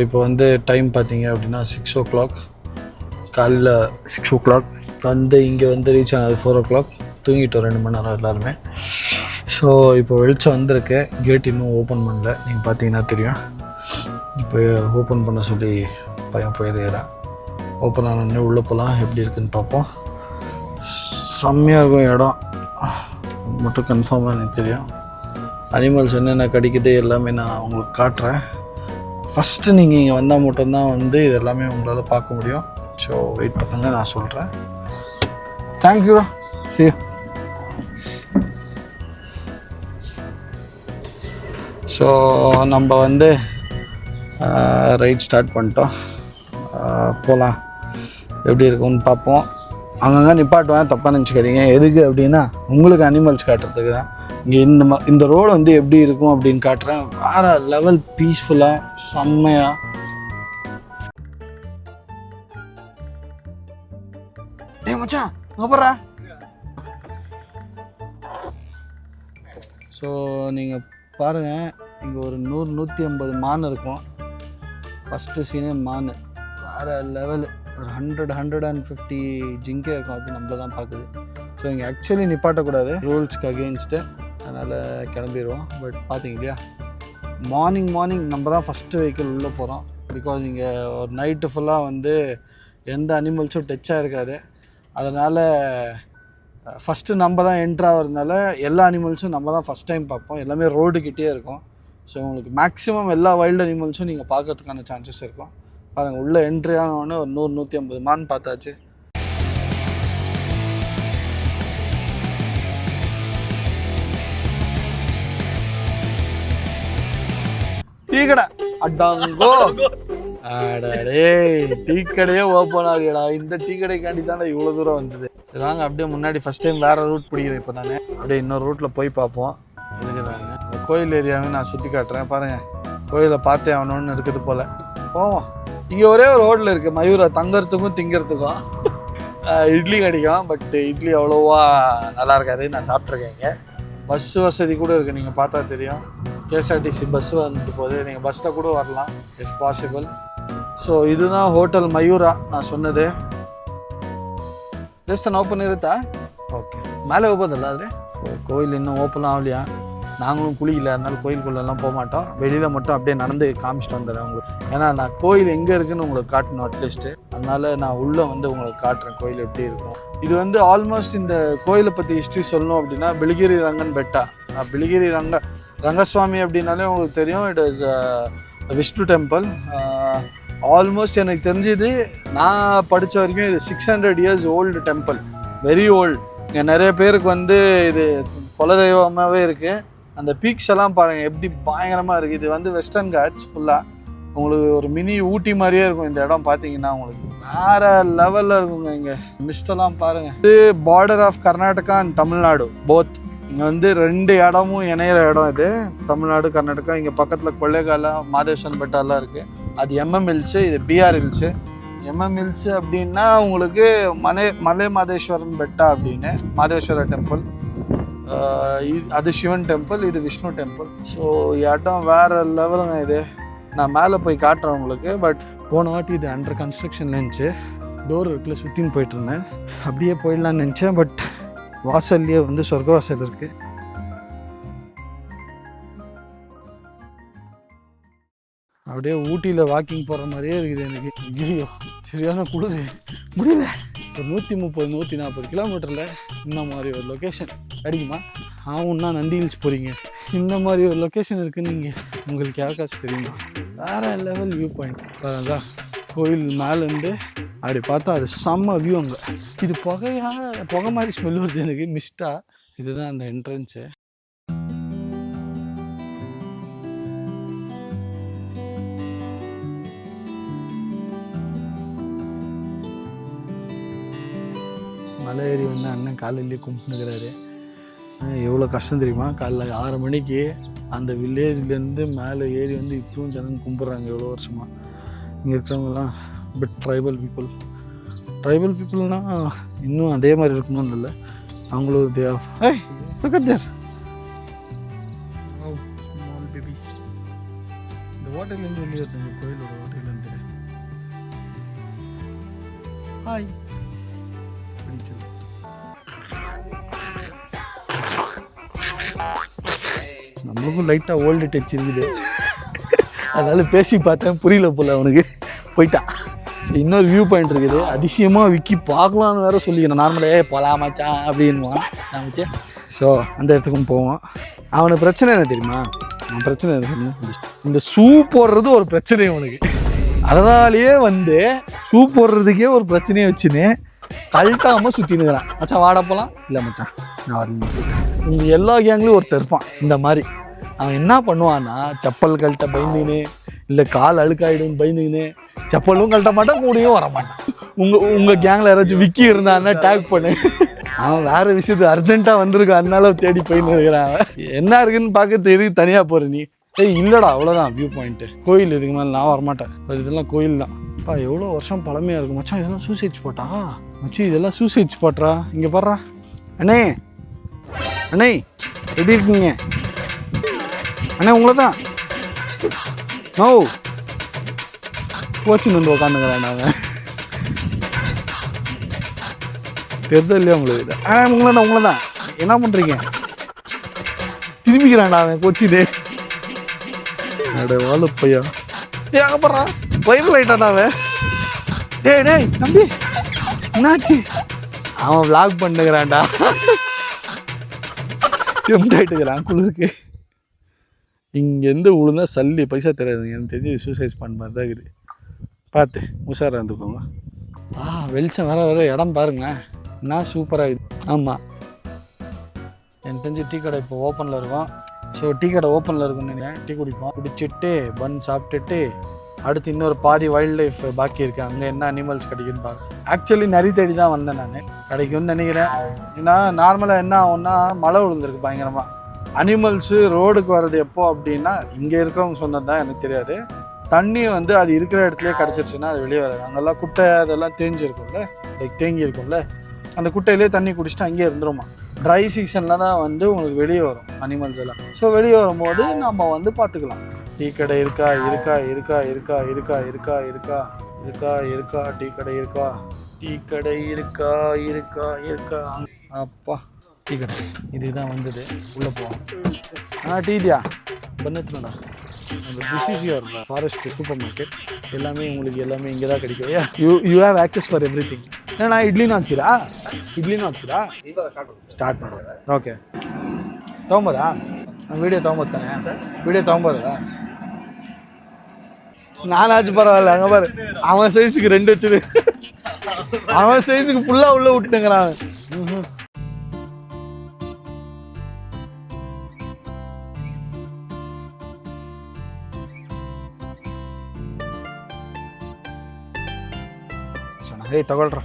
இப்போ வந்து டைம் பார்த்தீங்க அப்படின்னா 6 o'clock, காலையில் 6 o'clock வந்து இங்கே வந்து ரீச் ஆனது 4 o'clock. தூங்கிட்டோம் 2 மணி நேரம் எல்லாருமே. ஸோ இப்போ வெளிச்சம் வந்திருக்கு, கேட் இன்னும் ஓப்பன் பண்ணல. நீங்கள் பார்த்தீங்கன்னா தெரியும். இப்போ ஓப்பன் பண்ண சொல்லி பையன் போயிருக்கிறான். ஓப்பன் ஆனோடனே உள்ளே போகலாம், எப்படி இருக்குதுன்னு பார்ப்போம். செம்மையாக இருக்கும் இடம் மட்டும் கன்ஃபார்மாக எனக்கு தெரியும். அனிமல்ஸ் என்னென்ன கிடைக்குது எல்லாமே நான் உங்களுக்கு காட்டுறேன். ஃபஸ்ட்டு நீங்கள் இங்கே வந்தால் மட்டும்தான் வந்து இது எல்லாமே உங்களால் பார்க்க முடியும். ஸோ வெயிட் பண்ணுங்க, நான் சொல்கிறேன். Thanks bro, see you. So நம்ம வந்து ரைட் ஸ்டார்ட் பண்ணிட்டோம். போகலாம், எப்படி இருக்குன்னு பார்ப்போம். அங்கங்கே நிப்பாட்டுவேன், தப்பாக நினச்சிக்காதீங்க. எதுக்கு அப்படின்னா உங்களுக்கு அனிமல்ஸ் காட்டுறதுக்கு தான். இங்கே இந்த ரோடு வந்து எப்படி இருக்கும் அப்படின்னு காட்டுறேன். வேறு லெவல் பீஸ்ஃபுல்லாக செம்மையாக. ஏய் மச்சான் அப்புறா. ஸோ நீங்கள் பாருங்கள், இங்கே ஒரு 100-150 மான் இருக்கும். ஃபஸ்ட்டு சீனே மான் வேறு லெவல். ஒரு 100-150 ஜிங்கே இருக்கும். அது நம்மள தான் பார்க்குது. ஸோ இங்கே ஆக்சுவலி நிப்பாட்டக்கூடாது, ரூல்ஸ்க்கு அகெயின்ஸ்ட்டு. அதனால் கிளம்பிடுவோம். பட் பார்த்தீங்க இல்லையா, மார்னிங் நம்ம தான் ஃபஸ்ட்டு வெஹிக்கிள் உள்ளே போகிறோம். பிகாஸ் இங்கே ஒரு நைட்டு ஃபுல்லாக வந்து எந்த அனிமல்ஸும் டச்சாக இருக்காது. அதனால் ஃபஸ்ட்டு நம்ம தான் என்ட்ரு ஆகிறதுனால எல்லா அனிமல்ஸும் நம்ம தான் ஃபஸ்ட் டைம் பார்ப்போம். எல்லாமே ரோடுக்கிட்டே இருக்கும். ஸோ உங்களுக்கு மேக்ஸிமம் எல்லா வைல்டு அனிமல்ஸும் நீங்கள் பார்க்கறதுக்கான சான்சஸ் இருக்கும். பாருங்கள், உள்ளே என்ட்ரி ஆனோடனே ஒரு 100-150 மான் பார்த்தாச்சு. டீ கடை அட்டாங்கோ. அடடே, டீ கடையே ஓப்பன் ஆகிடா. இந்த டீ கடைக்காண்டி தானே இவ்வளோ தூரம் வந்தது. சரி வாங்க, அப்படியே முன்னாடி ஃபஸ்ட் டைம் வேறு ரூட் பிடிக்கிறேன். இப்போ நான் அப்படியே இன்னொரு ரூட்டில் போய் பார்ப்போம். இருக்குதாங்க இந்த கோயில் ஏரியாவே நான் சுற்றி காட்டுறேன். பாருங்கள், கோயிலை பார்த்தே ஆகணும்னு இருக்குது போல். போவோம். இங்கே ஒரே ஒரு ரோட்டில் இருக்குது மயூரா, தங்கறதுக்கும் திங்கிறதுக்கும் இட்லி கிடைக்கும். பட் இட்லி அவ்வளோவா நல்லா இருக்காது. நான் சாப்பிட்ருக்கேன். இங்கே பஸ் வசதி கூட இருக்குது, நீங்கள் பார்த்தா தெரியும். கேஎஸ்ஆர்டிசி பஸ் வந்துட்டு போகுது, நீங்கள் பஸ்ஸில் கூட வரலாம் இஃப் பாசிபிள். ஸோ இதுதான் ஹோட்டல் மயூரா நான் சொன்னது. ஜஸ்ட் நான் ஓப்பன் இருக்கா? ஓகே, மேலே ஓப்பதில்ல அது. கோயில் இன்னும் ஓப்பன் ஆகலையா? நாங்களும் குளிக்கல, அதனால கோயிலுக்குள்ளெல்லாம் போக மாட்டோம். வெளியில் மட்டும் அப்படியே நடந்து காமிச்சிட்டு வந்துடுறேன் உங்களுக்கு. ஏன்னா நான் கோயில் எங்கே இருக்குதுன்னு உங்களுக்கு காட்டணும் அட்லீஸ்ட்டு. அதனால் நான் உள்ளே வந்து உங்களுக்கு காட்டுறேன் கோயில் எப்படி இருக்கும். இது வந்து ஆல்மோஸ்ட் இந்த கோயிலை பற்றி ஹிஸ்ட்ரி சொல்லணும் அப்படின்னா பிளிகிரி ரங்கன் பெட்டா. பிளிகிரி ரங்கசுவாமி அப்படின்னாலே உங்களுக்கு தெரியும். It is Vishnu temple. Almost எனக்கு தெரிஞ்சது, நான் படித்த வரைக்கும் இது 600 years old temple. Very old. இங்கே நிறைய பேருக்கு வந்து இது குலதெய்வமாகவே இருக்குது. அந்த பீக்ஸ் எல்லாம் பாருங்கள் எப்படி பயங்கரமாக இருக்குது. இது வந்து வெஸ்டர்ன் காட்ஸ் ஃபுல்லாக. உங்களுக்கு ஒரு மினி ஊட்டி மாதிரியே இருக்கும் இந்த இடம். பார்த்தீங்கன்னா உங்களுக்கு வேறு லெவலில் இருக்குங்க. இங்கே மிஸ்டெல்லாம் பாருங்கள். இது border of Karnataka and Tamil Nadu both. இங்கே வந்து 2 இடமும் இணையிற இடம் இது, தமிழ்நாடு கர்நாடகா. இங்கே பக்கத்தில் கொள்ளைக்கால மாதேஸ்வரன் பெட்டாலாம் இருக்குது. அது MM ஹில்ஸு, இது BR ஹில்ஸு. MM ஹில்ஸு அப்படின்னா உங்களுக்கு மலை மாதேஸ்வரன் பெட்டா அப்படின்னு மாதேஸ்வர டெம்பிள். அது சிவன் டெம்பிள், இது விஷ்ணு டெம்பிள். ஸோ இடம் வேறு லெவலுங்க. இது நான் மேலே போய் காட்டுறேன் உங்களுக்கு. பட் போன வாட்டி இது அண்டர் கன்ஸ்ட்ரக்ஷன்ல இருந்துச்சு. டோர் இருக்குல்ல, சுற்றின்னு போயிட்டு இருந்தேன். அப்படியே போயிடலான்னு நினச்சேன். பட் வாசல்லையே வந்து சொர்க்க வாசல் இருக்குது. அப்படியே ஊட்டியில் வாக்கிங் போகிற மாதிரியே இருக்குது எனக்கு. ஐயோ சரியான குளிர், முடியல. ஒரு 130-140 கிலோமீட்டரில் இந்த மாதிரி ஒரு லொக்கேஷன் கிடைக்குமா? ஆகும்னா நந்தி ஹில்ஸ் போகிறீங்க, இந்த மாதிரி ஒரு லொக்கேஷன் இருக்குன்னு நீங்கள் உங்களுக்கு யாருக்காச்சும் தெரியுமா? வேறு லெவல் வியூ பாயிண்ட். அதான் கோயில் மேலேருந்து அப்படி பார்த்தா அது செம்ம வியூ. அங்கே இது புகை மாதிரி ஸ்மெல் வருது எனக்கு, மிஸ்டாக. இதுதான் அந்த என்ட்ரன்ஸு. மலை ஏறி வந்து அண்ணன் காலையிலேயே கும்பிட்டுக்கிறாரு. எவ்வளோ கஷ்டம் தெரியுமா? காலைல 6 மணிக்கு அந்த வில்லேஜ்லேருந்து மேலே ஏறி வந்து இப்பவும் ஜனங்க கும்பிட்றாங்க எவ்வளோ வருஷமாக. இங்கே இருக்கிறவங்கலாம் பட் ட்ரைபல் பீப்புள்னால் இன்னும் அதே மாதிரி இருக்கணும்னு இல்லை. அவங்களும் இந்த ஹோட்டல்லேருந்து வெளியே தெரியுங்க கோயிலோட ஹோட்டல் தெரியும். ஹாய் நம்மளுக்கும் லைட்டாக ஓல்டு டச் இருக்குது, அதனால பேசி பார்த்தேன் புரியல போல அவனுக்கு, போயிட்டான். இன்னொரு வியூ பாயிண்ட் இருக்குது, அதிசயமாக விக்கி பார்க்கலான்னு வேற சொல்லிக்கணும். நார்மலே போகலாமாச்சான் அப்படின்வான் நாமச்சே. ஸோ அந்த இடத்துக்கும் போவோம். அவனுக்கு பிரச்சனை என்ன தெரியுமா, அவன் பிரச்சனை இந்த ஷூ போடுறது ஒரு பிரச்சனை அவனுக்கு. அதனாலேயே வந்து ஷூ போடுறதுக்கே ஒரு பிரச்சனையை வச்சுன்னு கழட்டாமல் சுற்றினுக்கிறான். மச்சான் வாடா போகலாம், இல்லை மச்சான் நான் வரல. இங்கே எல்லா கேங்லேயும் ஒருத்தர் இருப்பான் இந்த மாதிரி. அவன் என்ன பண்ணுவான்னா செப்பல் கழட்ட பயந்துக்கின்னு, இல்லை கால் அழுக்காயிடுன்னு பயந்துக்கின்னு செப்பலும் கழட்ட மாட்டான், கூடயும் வர மாட்டான். உங்கள் கேங்கில் யாராச்சும் விக்கி இருந்தான்னா டேக் பண்ணு. அவன் வேறு விஷயத்து அர்ஜென்ட்டாக வந்திருக்கான், அதனால தேடி போயின்னு இருக்கிறான். அவன் என்ன இருக்குன்னு பார்க்க தெரியுது, தனியாக போகிற நீ. இல்லைடா அவ்வளோதான் வியூ பாயிண்ட்டு. கோயில் இதுக்கு மேலே நான் வரமாட்டேன். இதெல்லாம் கோயில் தான். அப்பா எவ்வளோ வருஷம் பழமையாக இருக்கும் மச்சான். இதெல்லாம் சூசைட் ஸ்பாட்டா மச்சி, இதெல்லாம் சூசைட் ஸ்பாட்ரா. இங்கே பாடுறா அண்ணே, அண்ணே எப்படி இருக்கீங்க அண்ணே? உங்களை தான் நோ கோச்சிங் வந்து உட்காந்துங்கிறேன் நாங்கள். தெரிதல் இல்லையா உங்களுக்கு? உங்களை தான் என்ன பண்ணுறீங்க? திரும்பிக்கிறான்டா அவன் கோச்சிட்டு. வாழ பையா அங்கே போடுறா, வைரல் ஆயிட்டான்டா அவன். டேய் தம்பி என்னாச்சு? அவன் விளாக் பண்ணுகிறான்டா, ஆயிட்டுக்கிறான் குளிருக்கு. இங்கேருந்து விழுந்தா சல்லி பைசா தெரியாதுங்க, எனக்கு தெரிஞ்சு சூசைட் பண்ண மாதிரி தான் இருக்குது. பார்த்து உஷாராக இருந்துக்கோங்க. வெளிச்சம் வர இடம் பாருங்க, என்ன சூப்பராக இருக்குது. ஆமாம், எனக்கு தெரிஞ்சு டீ கடை இப்போ ஓப்பனில் இருக்கும். ஸோ டீ கடை ஓப்பனில் இருக்குன்னு நினைக்கிறேன். டீ குடிப்போம், குடிச்சிட்டு பன் சாப்பிட்டுட்டு அடுத்து இன்னொரு பாதி வைல்ட் லைஃப் பாக்கி இருக்குது. அங்கே என்ன அனிமல்ஸ் கிடைக்குன்னு பார்க்க. ஆக்சுவலி நிறைய தேடி தான் வந்தேன் நான், கிடைக்கும்னு நினைக்கிறேன். ஏன்னா நார்மலாக என்ன ஆகும்னா மழை விழுந்திருக்கு பயங்கரமாக. அனிமல்ஸு ரோடுக்கு வர்றது எப்போ அப்படின்னா, இங்கே இருக்கிறவங்க சொன்னது தான், எனக்கு தெரியாது. தண்ணி வந்து அது இருக்கிற இடத்துலேயே கிடச்சிருச்சுன்னா அது வெளியே வராது. அங்கெல்லாம் குட்டை அதெல்லாம் தேங்கியிருக்கும்ல, லைக் தேங்கி இருக்கும்ல, அந்த குட்டையிலே தண்ணி குடிச்சிட்டு அங்கேயே இருந்துருமா. ட்ரை சீசனில் தான் வந்து உங்களுக்கு வெளியே வரும் அனிமல்ஸ் எல்லாம். ஸோ வெளியே வரும்போது நம்ம வந்து பார்த்துக்கலாம். டீ கடை இருக்கா இருக்கா இருக்கா இருக்கா இருக்கா இருக்கா இருக்கா இருக்கா இருக்கா டீ கடை இருக்கா, டீ கடை இருக்கா இருக்கா இருக்கா. அப்பா டீ கடை இதுதான் வந்தது, உள்ளே போவோம். டீ தியா பண்ணட்டுடா. அந்த பிசிசிஆர் ஃபாரஸ்ட் சூப்பர் மார்க்கெட் எல்லாமே உங்களுக்கு எல்லாமே இங்கே தான் கிடைக்கும். You have access for everything. ஏன்னா இட்லின்னு ಹಾಕ್ತೀರಾ? ಇಡ್ಲಿನೂ ಹಾಕ್ತೀರಾ? ಸ್ಟಾರ್ಟ್ ಮಾಡೋದು. ಓಕೆ ತೊಗೊಂಬೋದಾ? ವೀಡಿಯೋ ತೊಗೊಂಬೋತಾನೆ, ವೀಡಿಯೋ ತೊಗೊಂಬೋದಾ? நானாச்சு பரவாயில்ல. அங்கே பாரு, அவன் சைஸுக்கு 2 வச்சுரு, அவன் சைஸுக்கு ஃபுல்லாக உள்ளே விட்டுங்கிறான். ஏய் தகவல்றா,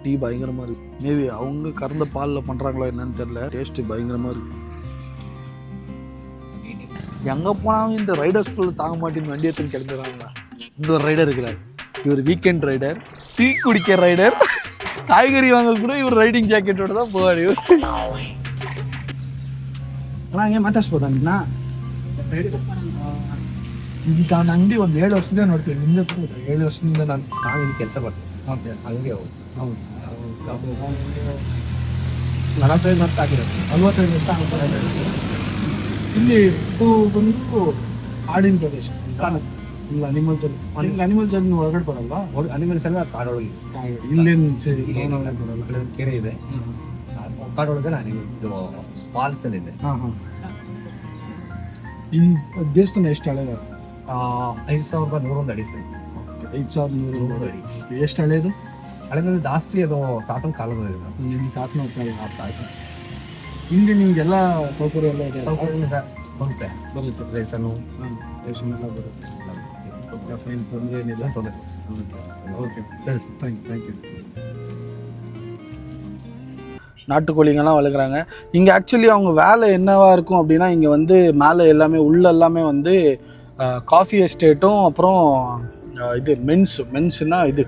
டீ பயங்கரமாக இருக்குது. மேபி அவங்க கறந்த பாலில் பண்ணுறாங்களோ என்னன்னு தெரில, டேஸ்ட்டு பயங்கரமாக இருக்குது. எங்கே போனாலும் இந்த ரைடர் ஸ்கூலில் தாங்க மாட்டேன்னு வண்டி எடுத்துன்னு கிளம்புறாங்களா. இந்த ஒரு ரைடர் இருக்கிறார், இவர் வீக்கெண்ட் ரைடர், டீ குடிக்கிற ரைடர், காய்கறி வாங்க கூட இவர் ரைடிங் ஜாக்கெட்டோட தான் போவார் இவர். ஆனால் ಹಂಗೆ ಮಾತಾಡ್ಸ್ಬೋದಾ ನಿನ್ನ? ಈಗ ನಾನು ಅಂಗಡಿ ಒಂದು 7 ವರ್ಷದಿಂದ ನೋಡ್ತೀನಿ. ನಿಮ್ದು 7 ವರ್ಷದಿಂದ ನಾನು ಇಲ್ಲಿ ಕೆಲಸ ಮಾಡ್ತೀನಿ. ಓಕೆ, ಹಂಗೆ ಹೌದು. 45 ವರ್ಷ ಆಗಿರುತ್ತೆ, 45 ವರ್ಷ ಆಗ್ಬೋದು. ಇಲ್ಲಿ ಬಂದು ಆಡಿನ ಪ್ರದೇಶ ಕಾಣುತ್ತೆ. ಇಲ್ಲ ಅನಿಮಲ್ ಜರ್ನಿ, ಅನಿಮಲ್ ಜರ್ನಿ ಹೊರಗಡೆ ಬರಲ್ವಾ? ಅನಿಮಲ್ಸ್ ಎಲ್ಲ ಕಾಡೊಳಗೆ. ಇಲ್ಲೇನು ಸರಿ ಬರಲ್ಲ, ಕೆರೆ ಇದೆ ಕಾಡೊಳಗೆ. ಇದು ಫಾಲ್ಸ್ ಅಲ್ಲಿ ಇದೆ. ಈ ದೇವಸ್ಥಾನ ಎಷ್ಟು ಹಳೆಯದು? 5101 ಅಡಿ ಸರ್. 5101 ಅಡಿ. ಎಷ್ಟು ಹಳೆಯದು? ಹಳೆಯದು ಜಾಸ್ತಿ, ಅದು ತಾತನ ಕಾಲದ ಇದೆ. ನಿಮ್ಮ ತಾತನ ಕಾಲ. ಹಿಂದೆ ನಿಮಗೆಲ್ಲ ಸೌಕರ್ಯ ಎಲ್ಲ ಇದೆ? ಬರುತ್ತೆ ರೇಷನ್ನು ರೇಷನ್ ಎಲ್ಲ ಬರುತ್ತೆ. ಫೈನ್, ತೊಂದರೆ ಏನಿಲ್ಲ? ತೊಂದರೆ. ஓகே சரி, தேங்க்யூ. நாட்டுக்கோழிங்கெல்லாம் வளர்க்குறாங்க இங்கே. ஆக்சுவலி அவங்க வேலை என்னவா இருக்கும் அப்படின்னா, இங்கே வந்து மேலே எல்லாமே உள்ள எல்லாமே வந்து காஃபி எஸ்டேட்டும், அப்புறம் இது மென்ஸுன்னா இது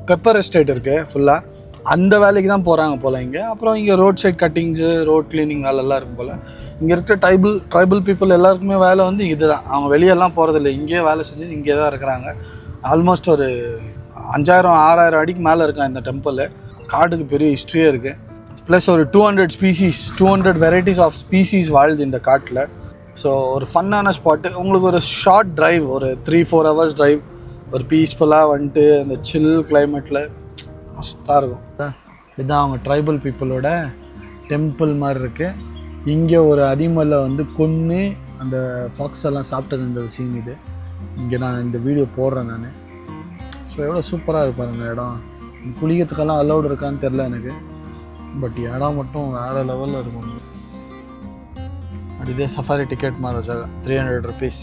பெப்பர் எஸ்டேட் இருக்குது ஃபுல்லாக. அந்த வேலைக்கு தான் போகிறாங்க போல் இங்கே. அப்புறம் இங்கே road side cuttings, road cleaning வேலைலாம் இருக்கும் போல். இங்கே இருக்கிற ட்ரைபல் பீப்புள் எல்லாருக்குமே வேலை வந்து இதுதான். அவங்க வெளியெல்லாம் போகிறதில்ல, இங்கேயே வேலை செஞ்சு இங்கே தான் இருக்கிறாங்க. ஆல்மோஸ்ட் ஒரு 5000-6000 அடிக்கு மேலே இருக்கான் இந்த டெம்பிள். காட்டுக்கு பெரிய ஹிஸ்ட்ரியே இருக்குது. ப்ளஸ் ஒரு 200 வெரைட்டிஸ் ஆஃப் ஸ்பீசிஸ் வாழுது இந்த காட்டில். ஸோ ஒரு ஃபன்னான ஸ்பாட்டு. உங்களுக்கு ஒரு ஷார்ட் ட்ரைவ், ஒரு 3-4 ஹவர்ஸ் ட்ரைவ், ஒரு பீஸ்ஃபுல்லாக வந்துட்டு அந்த சில் கிளைமேட்டில் மஸ்தாக இருக்கும். இதுதான் அவங்க ட்ரைபல் பீப்புளோட டெம்பிள் மாதிரி இருக்குது. இங்கே ஒரு அனிமலை வந்து கொன்று அந்த ஃபாக்ஸ் எல்லாம் சாப்பிட்டது இந்த சீன் இது. இங்கே நான் இந்த வீடியோ போடுறேன் நான். ஸோ எவ்வளோ சூப்பராக இருப்பார் இந்த இடம். குளிக்கிறதுக்கெல்லாம் அலௌடு இருக்கான்னு தெரில எனக்கு, பட் இடம் மட்டும் வேறு லெவலில் இருக்கும். இதே சஃபாரி டிக்கெட் மாதிரி வச்சாங்க, 300 rupees.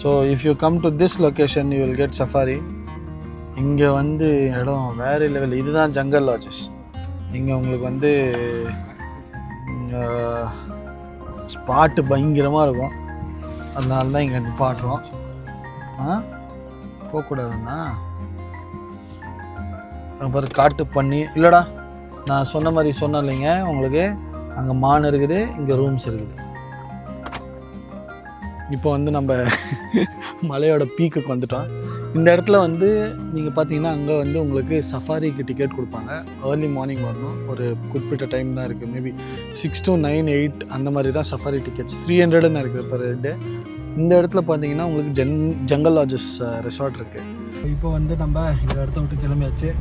So if you come to this location you will get safari. இங்கே வந்து இடம் வேறு லெவல். இதுதான் ஜங்கல் லாட்ஜஸ். இங்கே உங்களுக்கு வந்து ஸ்பாட்டு பயங்கரமாக இருக்கும். அதனால தான் இங்கே நிப்பாட்டுறோம். போகக்கூடாதுண்ணா அப்புறம் காட்டு பண்ணி இல்லைடா, நான் சொன்ன மாதிரி சொன்னேன் இல்லைங்க உங்களுக்கு. அங்கே மான் இருக்குது, இங்கே ரூம்ஸ் இருக்குது. இப்போ வந்து நம்ம மலையோட பீக்குக்கு வந்துட்டோம். இந்த இடத்துல வந்து நீங்கள் பார்த்தீங்கன்னா அங்கே வந்து உங்களுக்கு சஃபாரிக்கு டிக்கெட் கொடுப்பாங்க. ஏர்லி மார்னிங் வரணும். ஒரு குறிப்பிட்ட டைம் தான் இருக்குது, மேபி 6 to 9, 8 அந்த மாதிரி தான் சஃபாரி டிக்கெட்ஸ். 300ன்னு இருக்குது பர் டே. இந்த இடத்துல பார்த்தீங்கன்னா உங்களுக்கு ஜங்கல் லாட்ஜஸ் ரெசார்ட் இருக்குது. இப்போ வந்து நம்ம இந்த இடத்த விட்டு கிளம்பியாச்சு.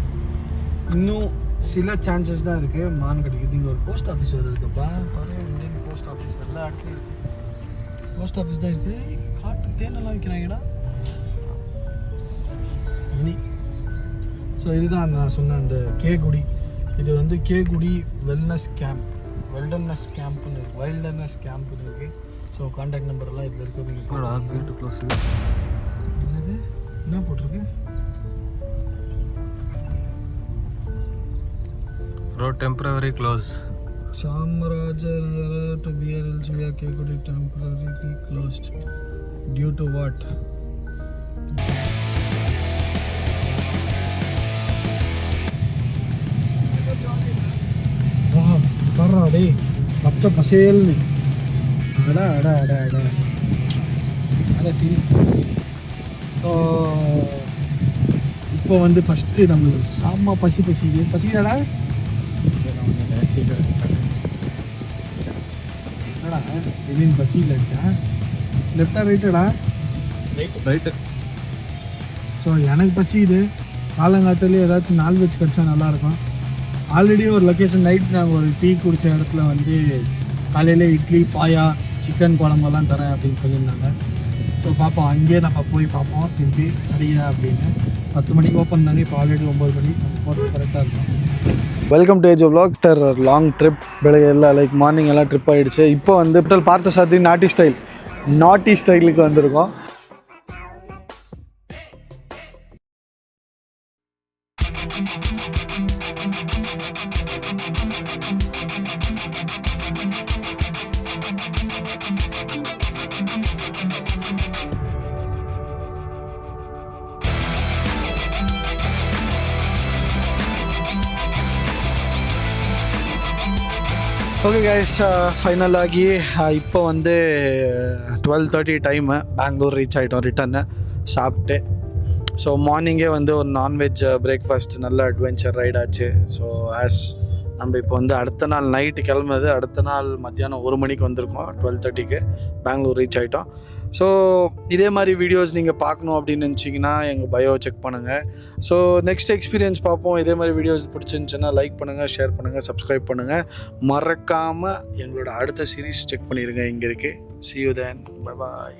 இன்னும் சில சான்சஸ் தான் இருக்குது மான் கிடைக்குது. இங்கே ஒரு போஸ்ட் ஆஃபீஸ் வேறு இருக்குப்பா. இந்தியன் போஸ்ட் ஆஃபீஸ் எல்லா இடத்துலையும் போஸ்ட் ஆஃபீஸ் தான் இருக்குது. காட்டு தேனெல்லாம் வைக்கிறாங்கடா இனி. ஸோ இதுதான் நான் சொன்ன அந்த கேகுடி. இது வந்து கேகுடி வெல்னஸ் கேம்ப்னு இருக்குது. ஸோ கான்டாக்ட் நம்பர்லாம் இதில் இருக்குது. நீங்கள் கேட்டு க்ளோஸ். என்னது என்ன போட்டிருக்கு? Road temporary close. Chamarajanagar to BRLCVR Kekudi temporarily closed. Due to what? Parra dey, பச்சை பசேல்னு. அடா அடா அடா அடா அதை ஃபீல். ஸோ இப்போ வந்து ஃபஸ்ட்டு நம்மளுக்கு சாமா பசிதாடா. என்னடா எதின் பசியில் இருக்கா? லெஃப்டா ரைட்டடா? ரைட்டு. ஸோ எனக்கு பசிக்குது. காலங்காலத்துலேயே ஏதாச்சும் நான்வெஜ் கிடச்சா நல்லாயிருக்கும். ஆல்ரெடி ஒரு லொக்கேஷன் நைட் நாங்கள் ஒரு டீ குடித்த இடத்துல வந்து காலையில் இட்லி பாயா சிக்கன் குழம்பெல்லாம் தரேன் அப்படின்னு சொல்லியிருந்தாங்க. ஸோ பார்ப்போம், அங்கேயே நம்ம போய் பார்ப்போம் திருப்பி கிடைக்குதா அப்படின்னு. 10 மணிக்கு ஓப்பன் பண்ணாங்க. இப்போ ஆல்ரெடி 9 மணி. நம்ம போகிறது கரெக்டாக இருக்கும். Welcome to age of vlogs. Long trip. பெரிய எல்லாம் லைக் மார்னிங் எல்லாம் ட்ரிப் ஆகிடுச்சு. இப்போ வந்து பார்த்த சாத்தி நாட்டி ஸ்டைலுக்கு வந்திருக்கோம். ஓகே கைஸ், ஃபைனலாகி இப்போ வந்து 12:30 டைமு. பெங்களூர் ரீச் ஆகிட்டோம் ரிட்டர்னு சாப்பிட்டு. ஸோ மார்னிங்கே வந்து ஒரு நான்வெஜ் பிரேக்ஃபாஸ்ட் நல்ல அட்வென்ச்சர் ரைட் ஆச்சு. ஸோ நம்ம இப்போ வந்து அடுத்த நாள் நைட்டு கிளம்புது. அடுத்த நாள் மத்தியானம் 1 மணிக்கு வந்திருக்கோம். 12:30க்கு பெங்களூர் ரீச் ஆகிட்டோம். ஸோ இதே மாதிரி வீடியோஸ் நீங்கள் பார்க்கணும் அப்படின்னு நினச்சிங்கன்னா எங்கள் பயோ செக் பண்ணுங்கள். ஸோ நெக்ஸ்ட் எக்ஸ்பீரியன்ஸ் பார்ப்போம். இதே மாதிரி வீடியோஸ் பிடிச்சிருந்துச்சுன்னா லைக் பண்ணுங்கள், ஷேர் பண்ணுங்கள், சப்ஸ்கிரைப் பண்ணுங்கள். மறக்காமல் எங்களோட அடுத்த சீரீஸ் செக் பண்ணிடுங்க. இங்கே இருக்குது. See you then. Bye bye.